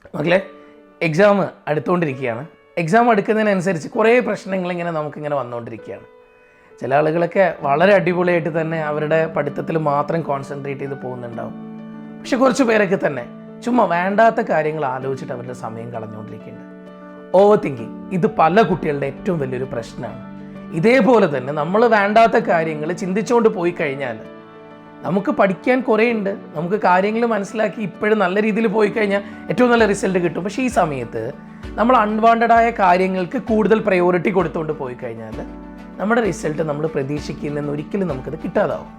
മക്കളെ, exam അടുത്തുകൊണ്ടിരിക്കുകയാണ്. Exam അടുക്കുന്നതിനനുസരിച്ച് കുറേ പ്രശ്നങ്ങളിങ്ങനെ നമുക്കിങ്ങനെ വന്നുകൊണ്ടിരിക്കുകയാണ്. ചില ആളുകളൊക്കെ വളരെ അടിപൊളിയായിട്ട് തന്നെ അവരുടെ പഠിത്തത്തിൽ മാത്രം കോൺസെൻട്രേറ്റ് ചെയ്ത് പോകുന്നുണ്ടാവും. പക്ഷെ കുറച്ച് പേരൊക്കെ തന്നെ ചുമ്മാ വേണ്ടാത്ത കാര്യങ്ങൾ ആലോചിച്ചിട്ട് അവരുടെ സമയം കളഞ്ഞുകൊണ്ടിരിക്കുന്നുണ്ട്. ഓവർ തിങ്കിങ് ഇത് പല കുട്ടികളുടെ ഏറ്റവും വലിയൊരു പ്രശ്നമാണ്. ഇതേപോലെ തന്നെ നമ്മൾ വേണ്ടാത്ത കാര്യങ്ങൾ ചിന്തിച്ചുകൊണ്ട് പോയി കഴിഞ്ഞാൽ നമുക്ക് പഠിക്കാൻ കുറേ ഉണ്ട്, നമുക്ക് കാര്യങ്ങൾ മനസ്സിലാക്കി ഇപ്പോഴും നല്ല രീതിയിൽ പോയി കഴിഞ്ഞാൽ ഏറ്റവും നല്ല റിസൾട്ട് കിട്ടും. പക്ഷേ ഈ സമയത്ത് നമ്മൾ അൺവാണ്ടഡായ കാര്യങ്ങൾക്ക് കൂടുതൽ പ്രയോറിറ്റി കൊടുത്തുകൊണ്ട് പോയി കഴിഞ്ഞാൽ നമ്മുടെ റിസൾട്ട് നമ്മൾ പ്രതീക്ഷിക്കുന്നതെന്ന് ഒരിക്കലും നമുക്കത് കിട്ടാതാവും.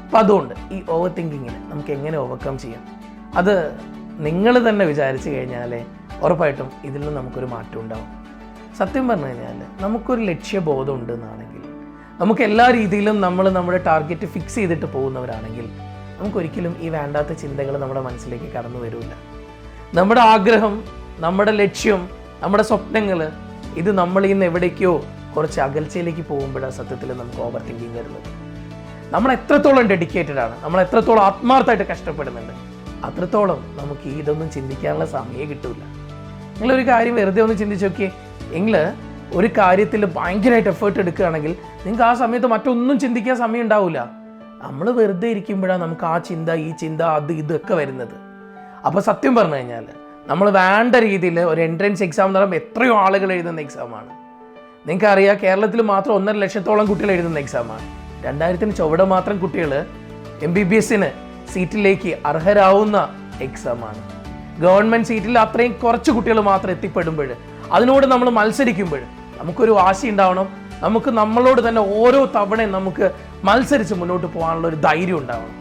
അപ്പം അതുകൊണ്ട് ഈ ഓവർ തിങ്കിങ്ങിന് നമുക്ക് എങ്ങനെ ഓവർകം ചെയ്യാം, അത് നിങ്ങൾ തന്നെ വിചാരിച്ചു കഴിഞ്ഞാൽ ഉറപ്പായിട്ടും ഇതിൽ നിന്ന് നമുക്കൊരു മാറ്റം ഉണ്ടാവും. സത്യം പറഞ്ഞു കഴിഞ്ഞാൽ നമുക്കൊരു ലക്ഷ്യബോധം ഉണ്ടെന്നാണെങ്കിൽ, നമുക്ക് എല്ലാ രീതിയിലും നമ്മുടെ ടാർഗറ്റ് ഫിക്സ് ചെയ്തിട്ട് പോകുന്നവരാണെങ്കിൽ നമുക്കൊരിക്കലും ഈ വേണ്ടാത്ത ചിന്തകൾ നമ്മുടെ മനസ്സിലേക്ക് കടന്നു വരില്ല. നമ്മുടെ ആഗ്രഹം, നമ്മുടെ ലക്ഷ്യം, നമ്മുടെ സ്വപ്നങ്ങൾ ഇത് നമ്മളിൽ നിന്ന് എവിടേക്കോ കുറച്ച് അകൽച്ചയിലേക്ക് പോകുമ്പോഴാണ് സത്യത്തിൽ നമുക്ക് ഓവർ തിങ്കിങ് വരുന്നത്. നമ്മൾ എത്രത്തോളം ഡെഡിക്കേറ്റഡ് ആണ്, നമ്മൾ എത്രത്തോളം ആത്മാർത്ഥമായിട്ട് കഷ്ടപ്പെടുന്നുണ്ട്, അത്രത്തോളം നമുക്ക് ഇതൊന്നും ചിന്തിക്കാനുള്ള സമയം കിട്ടില്ല. നിങ്ങളൊരു കാര്യം വെറുതെ ഒന്ന് ചിന്തിച്ച് നോക്കിയേ. നിങ്ങൾ ഒരു കാര്യത്തിൽ ഭയങ്കരമായിട്ട് എഫേർട്ട് എടുക്കുകയാണെങ്കിൽ നിങ്ങൾക്ക് ആ സമയത്ത് മറ്റൊന്നും ചിന്തിക്കാൻ സമയം ഉണ്ടാവില്ല. നമ്മൾ വെറുതെ ഇരിക്കുമ്പോഴാണ് നമുക്ക് ആ ചിന്ത, ഈ ചിന്ത, ഇതൊക്കെ വരുന്നത്. അപ്പോൾ സത്യം പറഞ്ഞു കഴിഞ്ഞാൽ നമ്മൾ വേണ്ട രീതിയിൽ ഒരു എൻട്രൻസ് എക്സാം എന്ന് പറയുമ്പോൾ എത്രയോ ആളുകൾ എഴുതുന്ന എക്സാമാണ്. നിങ്ങൾക്കറിയാം, കേരളത്തിൽ മാത്രം 1.5 ലക്ഷത്തോളം കുട്ടികൾ എഴുതുന്ന എക്സാമാണ്. 2000 ചുവടെ മാത്രം കുട്ടികൾ MBBSന് സീറ്റിലേക്ക് അർഹരാവുന്ന എക്സാമാണ്. ഗവൺമെൻറ് സീറ്റിൽ അത്രയും കുറച്ച് കുട്ടികൾ മാത്രം എത്തിപ്പെടുമ്പോൾ, അതിനോട് നമ്മൾ മത്സരിക്കുമ്പോൾ നമുക്കൊരു വാശി ഉണ്ടാവണം. നമുക്ക് നമ്മളോട് തന്നെ ഓരോ തവണയും നമുക്ക് മത്സരിച്ച് മുന്നോട്ട് പോകാനുള്ള ഒരു ധൈര്യം ഉണ്ടാവണം.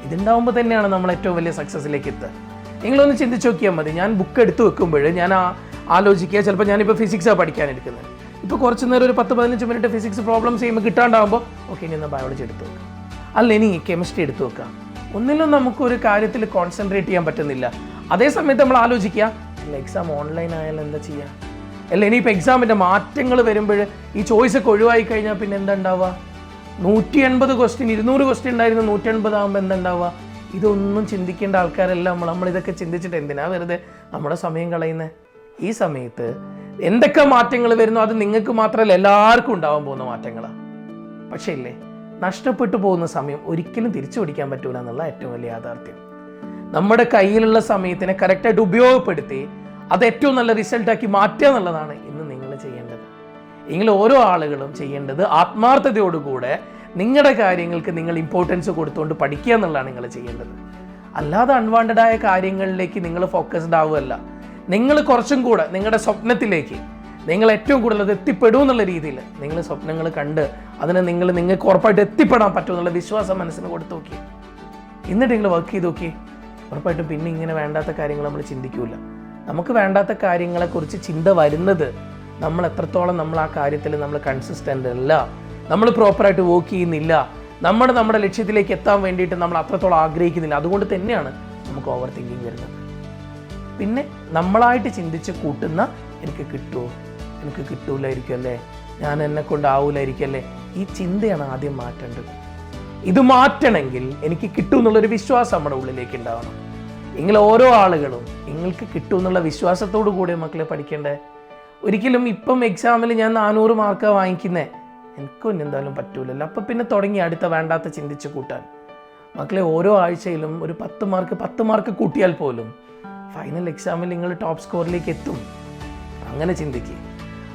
ഇതുണ്ടാവുമ്പോൾ തന്നെയാണ് നമ്മൾ ഏറ്റവും വലിയ സക്സസ്സിലേക്ക് എത്തുക. നിങ്ങളൊന്ന് ചിന്തിച്ച് നോക്കിയാൽ മതി. ഞാൻ ബുക്ക് എടുത്ത് വെക്കുമ്പോൾ ഞാൻ ആലോചിക്കുക, ചിലപ്പോൾ ഞാനിപ്പോൾ ഫിസിക്സാണ് പഠിക്കാനിരിക്കുന്നത്. ഇപ്പോൾ കുറച്ച് നേരം ഒരു 10-15 മിനിറ്റ് ഫിസിക്സ് പ്രോബ്ലംസ് ചെയ്യുമ്പോൾ കിട്ടാണ്ടാകുമ്പോൾ ഓക്കെ, ഇനി എന്നാൽ ബയോളജി എടുത്ത് വെക്കാം, അല്ല ഇനി കെമിസ്ട്രി എടുത്ത് വെക്കാം. ഒന്നിലും നമുക്കൊരു കാര്യത്തിൽ കോൺസെൻട്രേറ്റ് ചെയ്യാൻ പറ്റുന്നില്ല. അതേ സമയത്ത് നമ്മൾ ആലോചിക്കുക, അല്ല എക്സാം ഓൺലൈൻ ആയാലും എന്താ ചെയ്യുക, അല്ല ഇനിയിപ്പോൾ എക്സാമിൻ്റെ മാറ്റങ്ങൾ വരുമ്പോൾ ഈ ചോയ്സൊക്കെ ഒഴിവായി കഴിഞ്ഞാൽ പിന്നെ എന്താ ഉണ്ടാവുക? 180 ക്വസ്റ്റ്യൻ 200 ക്വസ്റ്റ്യൻ ഉണ്ടായിരുന്നു, 180 ആകുമ്പോൾ എന്താ ഉണ്ടാവുക? ഇതൊന്നും ചിന്തിക്കേണ്ട ആൾക്കാരെല്ലാം നമ്മളിതൊക്കെ ചിന്തിച്ചിട്ട് എന്തിനാ വെറുതെ നമ്മുടെ സമയം കളയുന്നത്? ഈ സമയത്ത് എന്തൊക്കെ മാറ്റങ്ങൾ വരുന്നു അത് നിങ്ങൾക്ക് മാത്രമല്ല എല്ലാവർക്കും ഉണ്ടാവാൻ പോകുന്ന മാറ്റങ്ങളാണ്. പക്ഷേ ഇല്ലേ, നഷ്ടപ്പെട്ടു പോകുന്ന സമയം ഒരിക്കലും തിരിച്ചു പിടിക്കാൻ പറ്റൂല എന്നുള്ള ഏറ്റവും വലിയ യാഥാർത്ഥ്യം. നമ്മുടെ കയ്യിലുള്ള സമയത്തിനെ കറക്റ്റായിട്ട് ഉപയോഗപ്പെടുത്തി അത് ഏറ്റവും നല്ല റിസൾട്ടാക്കി മാറ്റുക എന്നുള്ളതാണ് ഇന്ന് നിങ്ങൾ ചെയ്യേണ്ടത്. നിങ്ങൾ ഓരോ ആളുകളും ചെയ്യേണ്ടത് ആത്മാർത്ഥതയോടുകൂടെ നിങ്ങളുടെ കാര്യങ്ങൾക്ക് നിങ്ങൾ ഇമ്പോർട്ടൻസ് കൊടുത്തുകൊണ്ട് പഠിക്കുക എന്നുള്ളതാണ് നിങ്ങൾ ചെയ്യേണ്ടത്. അല്ലാതെ അൺവാണ്ടഡായ കാര്യങ്ങളിലേക്ക് നിങ്ങൾ ഫോക്കസ്ഡ് ആവുകയല്ല. നിങ്ങൾ കുറച്ചും കൂടെ നിങ്ങളുടെ സ്വപ്നത്തിലേക്ക് നിങ്ങൾ ഏറ്റവും കൂടുതൽ അത് എത്തിപ്പെടും എന്നുള്ള രീതിയിൽ നിങ്ങൾ സ്വപ്നങ്ങൾ കണ്ട് അതിനെ നിങ്ങൾക്ക് ഉറപ്പായിട്ട് എത്തിപ്പെടാൻ പറ്റുമെന്നുള്ള വിശ്വാസം മനസ്സിന് കൊടുത്തു നോക്കി. എന്നിട്ട് നിങ്ങൾ വർക്ക് ചെയ്ത് നോക്കി, ഉറപ്പായിട്ടും പിന്നെ ഇങ്ങനെ വേണ്ടാത്ത കാര്യങ്ങൾ നമ്മൾ ചിന്തിക്കൂല. നമുക്ക് വേണ്ടാത്ത കാര്യങ്ങളെക്കുറിച്ച് ചിന്ത വരുന്നത് നമ്മൾ എത്രത്തോളം നമ്മൾ ആ കാര്യത്തിൽ നമ്മൾ കൺസിസ്റ്റൻ്റ് അല്ല, നമ്മൾ പ്രോപ്പറായിട്ട് വർക്ക് ചെയ്യുന്നില്ല, നമ്മുടെ ലക്ഷ്യത്തിലേക്ക് എത്താൻ വേണ്ടിയിട്ട് നമ്മൾ അത്രത്തോളം ആഗ്രഹിക്കുന്നില്ല. അതുകൊണ്ട് തന്നെയാണ് നമുക്ക് ഓവർ തിങ്കിങ് വരുന്നത്. പിന്നെ നമ്മളായിട്ട് ചിന്തിച്ച് കൂട്ടുന്ന എനിക്ക് കിട്ടുമോ, എനിക്ക് കിട്ടൂലായിരിക്കും അല്ലേ, ഞാൻ എന്നെ കൊണ്ടാവൂലായിരിക്കും അല്ലേ, ഈ ചിന്തയാണ് ആദ്യം മാറ്റേണ്ടത്. ഇത് മാറ്റണമെങ്കിൽ എനിക്ക് കിട്ടും എന്നുള്ളൊരു വിശ്വാസം നമ്മുടെ ഉള്ളിലേക്ക് ഉണ്ടാവണം. നിങ്ങൾ ഓരോ ആളുകളും നിങ്ങൾക്ക് കിട്ടും എന്നുള്ള വിശ്വാസത്തോടു കൂടി മക്കളെ പഠിക്കേണ്ടേ. ഒരിക്കലും ഇപ്പം എക്സാമിൽ ഞാൻ 400 മാർക്കാണ് വാങ്ങിക്കുന്നത്, എനിക്കൊന്നും എന്തായാലും പറ്റൂലല്ലോ, അപ്പം പിന്നെ തുടങ്ങി അടുത്ത വേണ്ടാത്ത ചിന്തിച്ച് കൂട്ടാൻ. മക്കളെ, ഓരോ ആഴ്ചയിലും ഒരു 10 മാർക്ക് കൂട്ടിയാൽ പോലും ഫൈനൽ എക്സാമിൽ നിങ്ങൾ ടോപ്പ് സ്കോറിലേക്ക് എത്തും. അങ്ങനെ ചിന്തിക്കുക.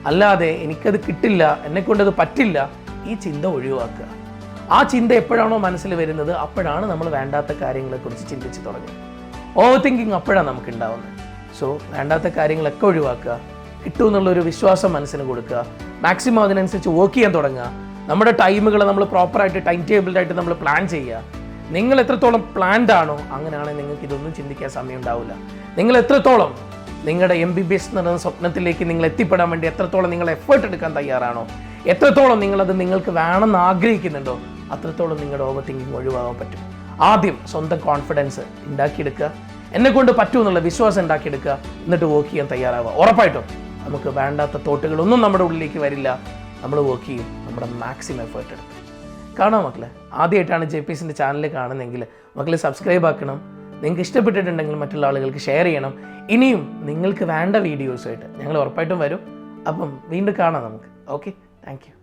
അല്ലാതെ എനിക്കത് കിട്ടില്ല, എന്നെക്കൊണ്ടത് പറ്റില്ല, ഈ ചിന്ത ഒഴിവാക്കുക. ആ ചിന്ത എപ്പോഴാണോ മനസ്സിൽ വരുന്നത് അപ്പോഴാണ് നമ്മൾ വേണ്ടാത്ത കാര്യങ്ങളെക്കുറിച്ച് ചിന്തിച്ച് തുടങ്ങുക. ഓവർ തിങ്കിങ് അപ്പോഴാണ് നമുക്ക് ഉണ്ടാവുന്നത്. സോ വേണ്ടാത്ത കാര്യങ്ങളൊക്കെ ഒഴിവാക്കുക, കിട്ടുമെന്നുള്ളൊരു വിശ്വാസം മനസ്സിന് കൊടുക്കുക, മാക്സിമം അതിനനുസരിച്ച് വർക്ക് ചെയ്യാൻ തുടങ്ങുക. നമ്മുടെ ടൈമുകൾ നമ്മൾ പ്രോപ്പറായിട്ട് ടൈം ടേബിൾഡായിട്ട് നമ്മൾ പ്ലാൻ ചെയ്യുക. നിങ്ങൾ എത്രത്തോളം പ്ലാൻഡ് ആണോ അങ്ങനെയാണെങ്കിൽ നിങ്ങൾക്ക് ഇതൊന്നും ചിന്തിക്കാൻ സമയം ഉണ്ടാവില്ല. നിങ്ങൾ എത്രത്തോളം നിങ്ങളുടെ MBBS എന്ന് പറയുന്ന സ്വപ്നത്തിലേക്ക് നിങ്ങൾ എത്തിപ്പെടാൻ വേണ്ടി എത്രത്തോളം നിങ്ങൾ എഫേർട്ട് എടുക്കാൻ തയ്യാറാണോ, എത്രത്തോളം നിങ്ങളത് നിങ്ങൾക്ക് വേണമെന്ന് ആഗ്രഹിക്കുന്നുണ്ടോ, അത്രത്തോളം നിങ്ങളുടെ ഓവർ തിങ്കിങ് ഒഴിവാകാൻ പറ്റും. ആദ്യം സ്വന്തം കോൺഫിഡൻസ് ഉണ്ടാക്കിയെടുക്കുക, എന്നെക്കൊണ്ട് പറ്റുമെന്നുള്ള വിശ്വാസം ഉണ്ടാക്കിയെടുക്കുക, എന്നിട്ട് വർക്ക് ചെയ്യാൻ തയ്യാറാവുക. ഉറപ്പായിട്ടും നമുക്ക് വേണ്ടാത്ത തോട്ടുകളൊന്നും നമ്മുടെ ഉള്ളിലേക്ക് വരില്ല. നമ്മൾ വർക്ക് ചെയ്യും, നമ്മുടെ മാക്സിമം എഫേർട്ട് എടുക്കും. കാണാം മക്കളെ, ആദ്യമായിട്ടാണ് JPSൻ്റെ ചാനൽ കാണുന്നതെങ്കിൽ മക്കളെ സബ്സ്ക്രൈബ് ആക്കണം, നിങ്ങൾക്ക് ഇഷ്ടപ്പെട്ടിട്ടുണ്ടെങ്കിൽ മറ്റുള്ള ആളുകൾക്ക് ഷെയർ ചെയ്യണം. ഇനിയും നിങ്ങൾക്ക് വേണ്ട വീഡിയോസായിട്ട് ഞങ്ങൾ ഉറപ്പായിട്ടും വരും. അപ്പം വീണ്ടും കാണാം നമുക്ക്. Okay, thank you.